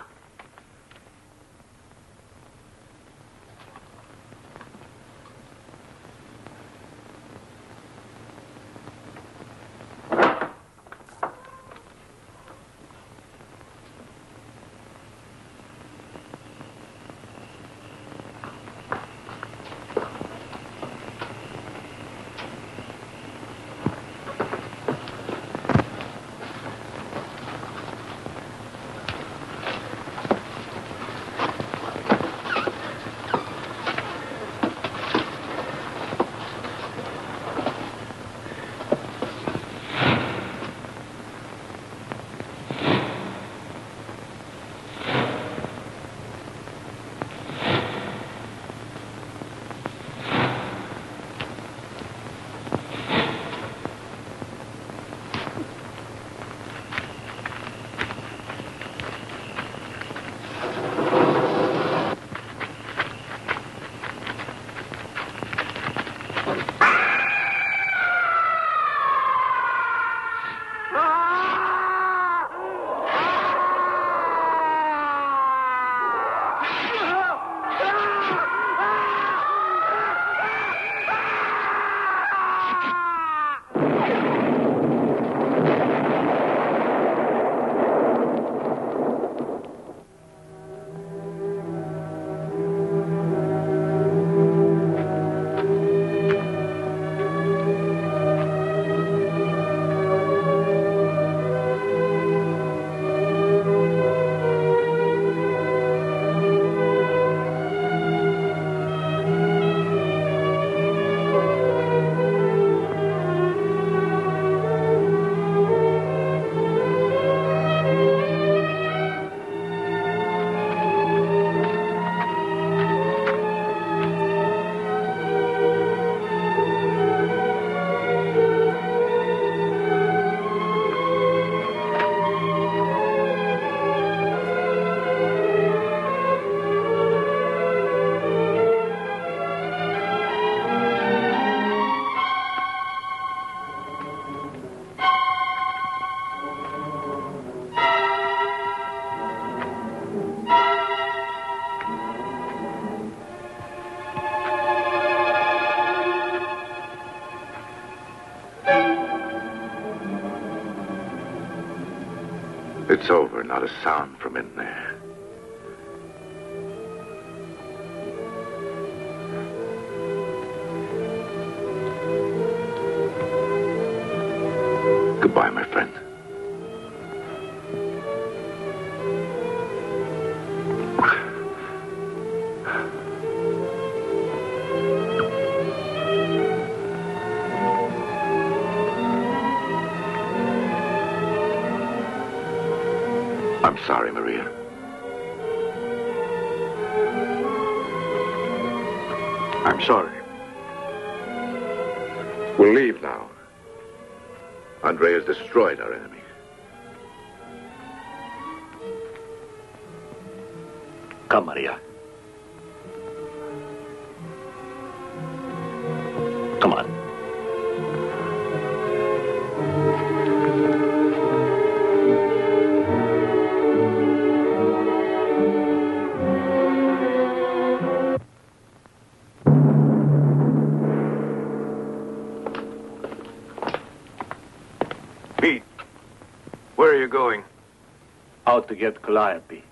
It's over, not a sound from in there. Goodbye, my friend. I'm sorry, Maria. I'm sorry. We'll leave now. Andre has destroyed our enemy. Come, Maria. Come on. Pete, where are you going? Out to get Calliope.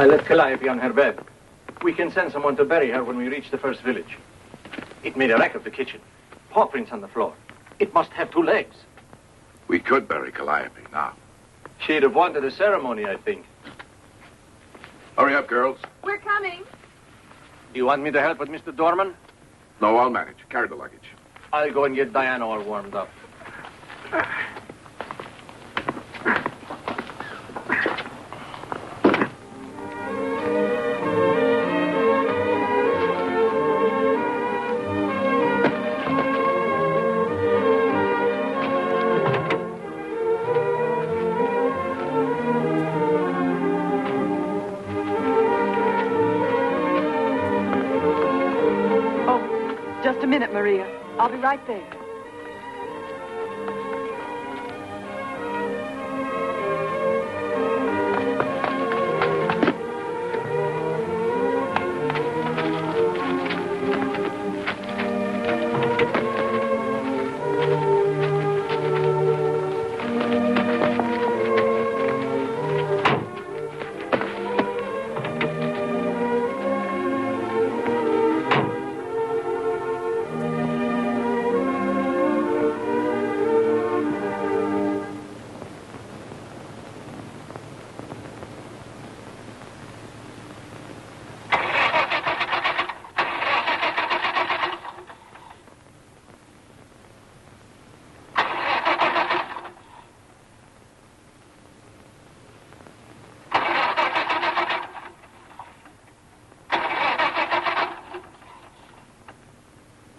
I left Calliope on her bed. We can send someone to bury her when we reach the first village. It made a wreck of the kitchen. Paw prints on the floor. It must have 2 legs. We could bury Calliope now. She'd have wanted a ceremony, I think. Hurry up, girls. We're coming. Do you want me to help with Mr. Dorman? No, I'll manage. Carry the luggage. I'll go and get Diana all warmed up. Just a minute, Maria. I'll be right there.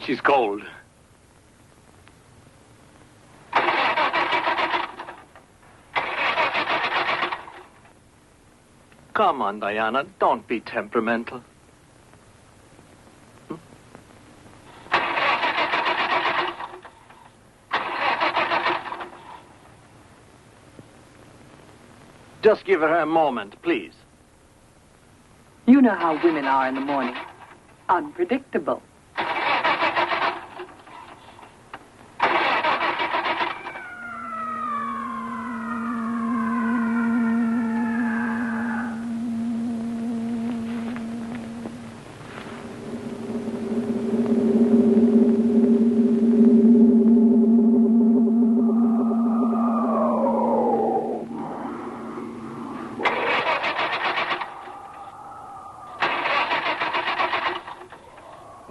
She's cold. Come on, Diana. Don't be temperamental. Just give her a moment, please. You know how women are in the morning. Unpredictable.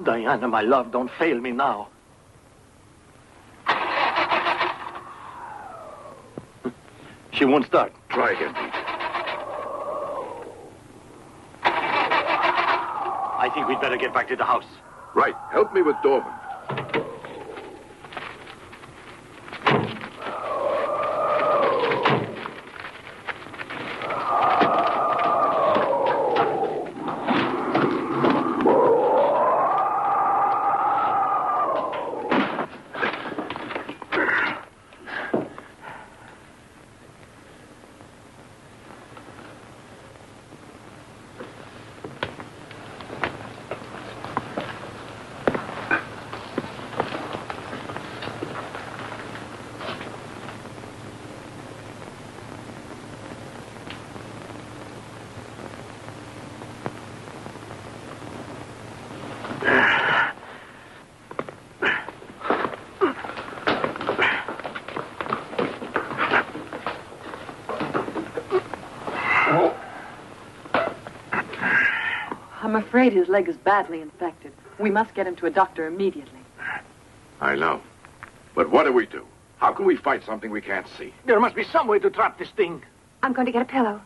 Diana, my love, don't fail me now. She won't start. Try again, Pete. I think we'd better get back to the house. Right. Help me with Dorman. I'm afraid his leg is badly infected. We must get him to a doctor immediately. I know. But what do we do? How can we fight something we can't see? There must be some way to trap this thing. I'm going to get a pillow.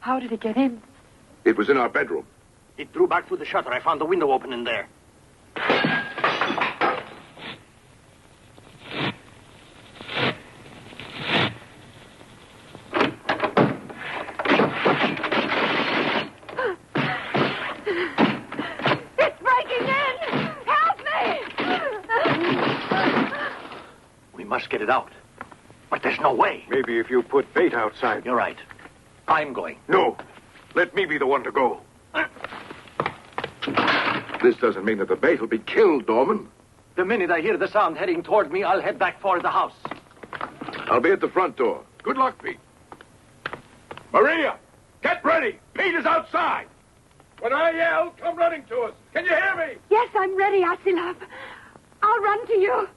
How did he get in? It was in our bedroom. It drew back through the shutter. I found the window open in there. It's breaking in! Help me! We must get it out. But there's no way. Maybe if you put bait outside. You're right. I'm going. No. Let me be the one to go. This doesn't mean that the bait will be killed, Norman. The minute I hear the sound heading toward me, I'll head back for the house. I'll be at the front door. Good luck, Pete. Maria, get ready. Pete is outside. When I yell, come running to us. Can you hear me? Yes, I'm ready, Asilov. I'll run to you.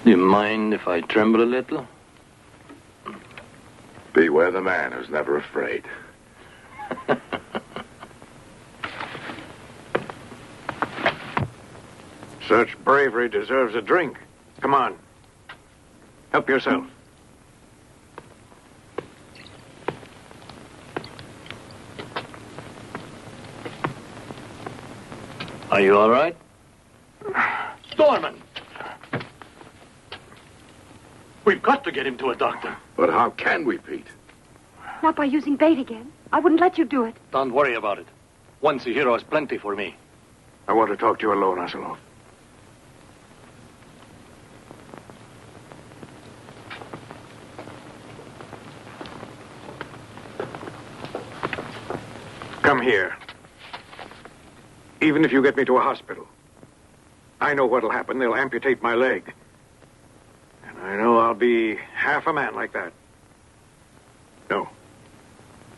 Do you mind if I tremble a little? Beware the man who's never afraid. Such bravery deserves a drink. Come on. Help yourself. Are you all right? Dorman! We've got to get him to a doctor. But how can we, Pete? Not by using bait again. I wouldn't let you do it. Don't worry about it. Once a hero is plenty for me. I want to talk to you alone, Asilov. Come here. Even if you get me to a hospital, I know what'll happen. They'll amputate my leg. And I know I'll be half a man like that. No.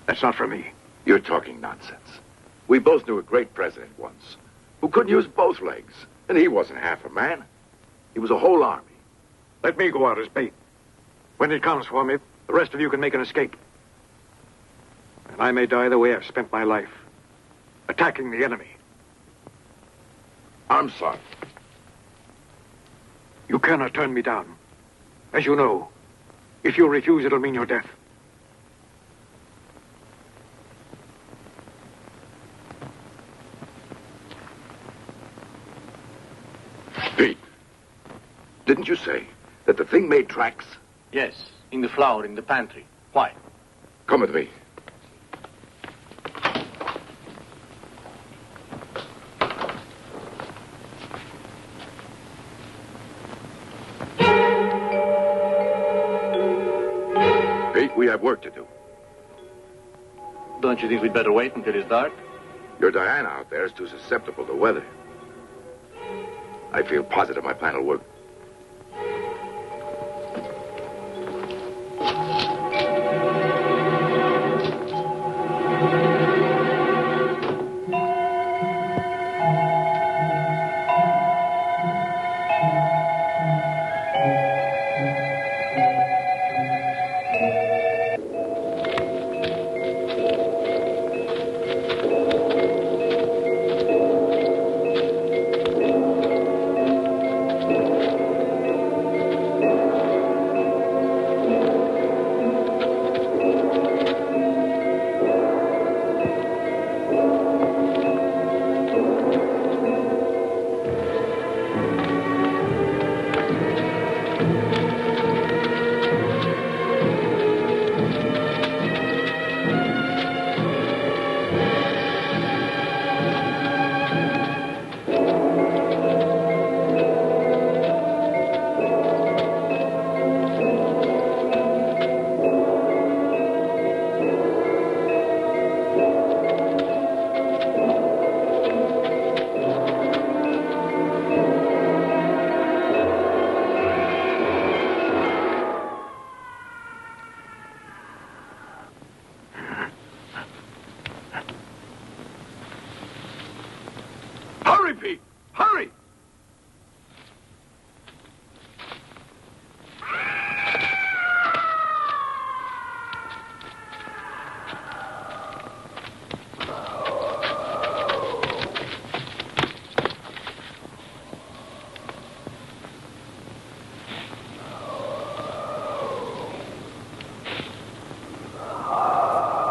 That's not for me. You're talking nonsense. We both knew a great president once who couldn't use both legs. And he wasn't half a man. He was a whole army. Let me go out as bait. When it comes for me, the rest of you can make an escape. And I may die the way I've spent my life. Attacking the enemy. I'm sorry. You cannot turn me down. As you know, if you refuse, it'll mean your death. Pete, didn't you say that the thing made tracks? Yes, in the flour in the pantry. Why? Come with me. have work to do. Don't you think we'd better wait until it's dark? Your Diana out there is too susceptible to weather. I feel positive my plan will work.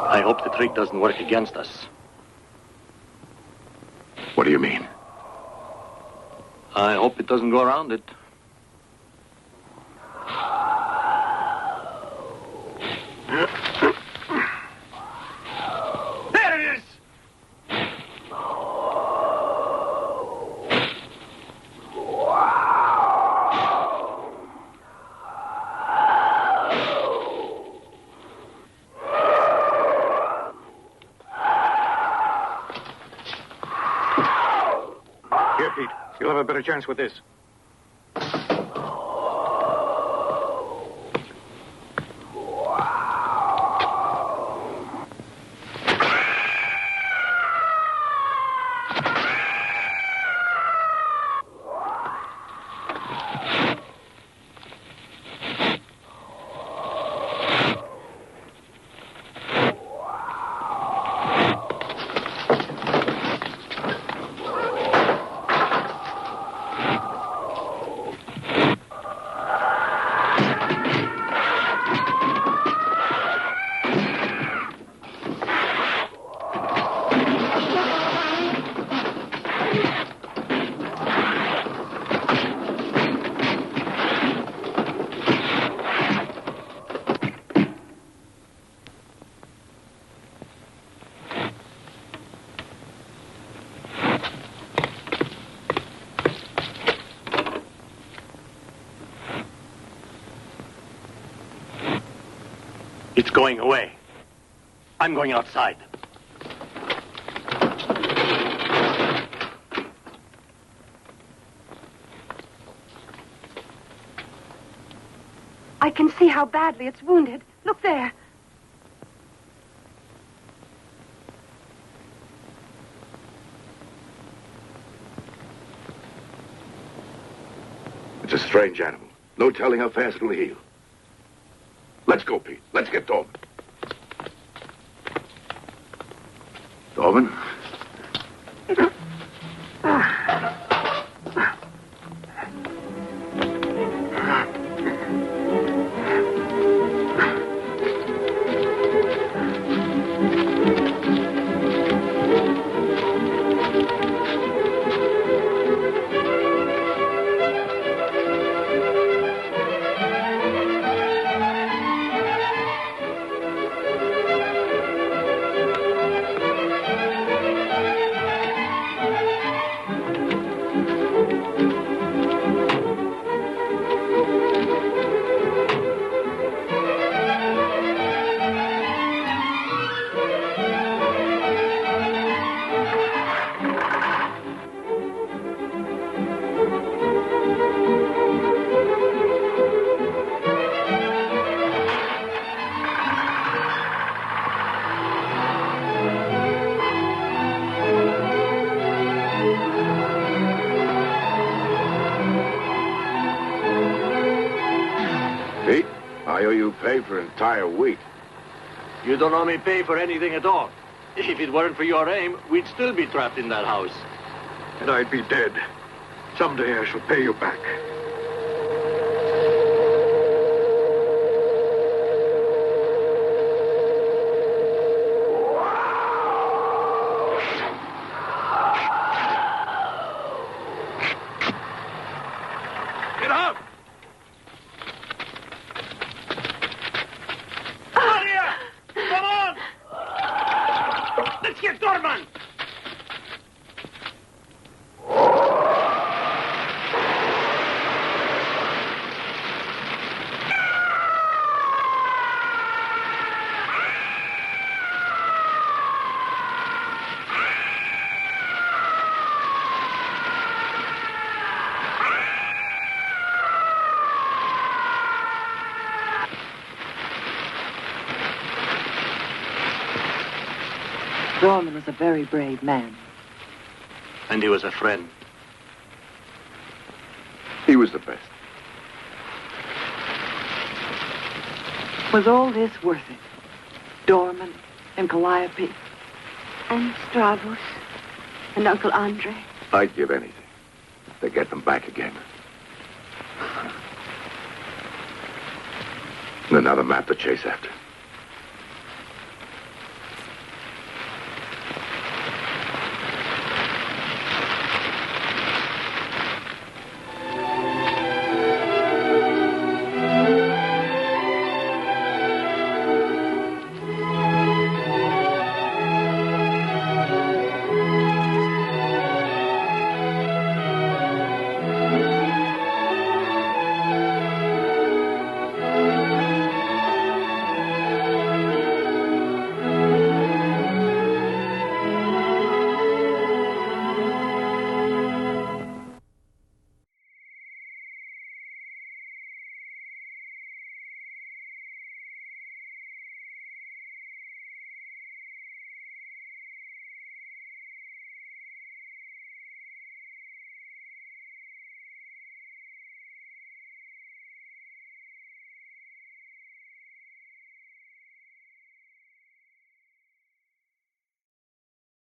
I hope the trick doesn't work against us. What do you mean? I hope it doesn't go around it. There it is! Here, Pete. You'll have a better chance with this. It's going away. I'm going outside. I can see how badly it's wounded. Look there. It's a strange animal. No telling how fast it'll heal. Let's go, Pete. Let's get Dorman. Dorman? owe you pay for an entire week. You don't owe me pay for anything at all. If it weren't for your aim, we'd still be trapped in that house. And I'd be dead. Someday I shall pay you back. Get up! Maria! Come on! Let's get Dorman! Dorman was a very brave man. And he was a friend. He was the best. Was all this worth it? Dorman and Calliope? And Stravos and Uncle Andre. I'd give anything to get them back again. And another map to chase after.